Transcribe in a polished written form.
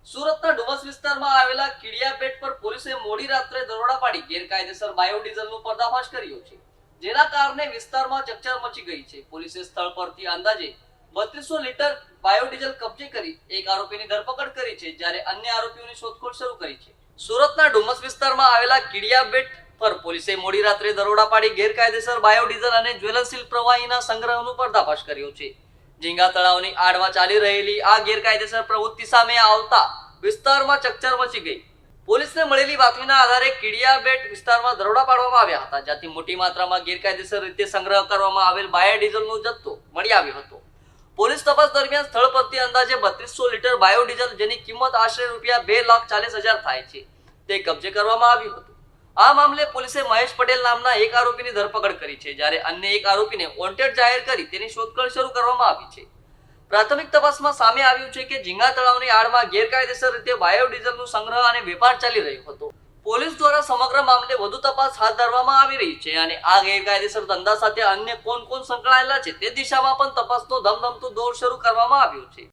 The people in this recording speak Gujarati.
સુરતના ડુમસ વિસ્તારમાં આવેલા કીડિયાબેટ પર પોલીસે મોડી રાત્રે દરોડા પાડી ગેરકાયદેસર બાયોડીઝલનો પર્દાફાશ કર્યો છે, જેના કારણે વિસ્તારમાં ચકચાર મચી ગઈ છે. પોલીસે સ્થળ પરથી અંદાજે 3200 લીટર બાયોડીઝલ કબજે કરી એક આરોપીની ધરપકડ કરી છે, જ્યારે અન્ય આરોપીઓની શોધખોળ શરૂ કરી છે. સુરતના ડુમસ વિસ્તારમાં આવેલા કીડિયાબેટ પર પોલીસે મોડી રાત્રે દરોડા પાડી ગેરકાયદેસર બાયોડીઝલ અને જ્વલનશીલ પ્રવાહીના સંગ્રહનો પર્દાફાશ કર્યો છે. ઝીંગા તળાવની આડમાં ચાલી રહેલી આ ગેરકાયદેસર પ્રવૃત્તિ સામે આવતા વિસ્તારમાં ચકચાર મચી ગઈ. પોલીસને મળેલી બાતમીના આધારે કીડિયાબેટ વિસ્તારમાં દરોડા પાડવામાં આવ્યા હતા, જ્યાંથી મોટી માત્રામાં ગેરકાયદેસર રીતે સંગ્રહ કરવામાં આવેલ બાયોડીઝલનો જથ્થો મળી આવ્યો હતો. પોલીસ તપાસ દરમિયાન સ્થળ પરથી અંદાજે 3200 લીટર બાયોડીઝલ, જેની કિંમત આશરે ₹2,40,000 થાય છે, તે કબજે કરવામાં આવ્યું હતું. આ મામલે પોલીસે મહેશ પટેલ નામના એક આરોપીની ધરપકડ કરી છે, જ્યારે અન્ય એક આરોપીને વોન્ટેડ જાહેર કરી તેની શોધખોળ શરૂ કરવામાં આવી છે. પ્રાથમિક તપાસમાં સામે આવ્યું છે કે ઝીંગા તળાવની આડમાં ગેરકાયદેસર રીતે બાયોડીઝલનો સંગ્રહ અને વેપાર ચાલી રહ્યો હતો. પોલીસ દ્વારા સમગ્ર મામલે વધુ તપાસ હાથ ધરવામાં આવી રહી છે અને આ ગેરકાયદેસર ધંધા સાથે અન્ય કોણ સંકળાયેલા છે તે દિશામાં પણ તપાસનો ધમધમતો દોર શરૂ કરવામાં આવ્યો છે.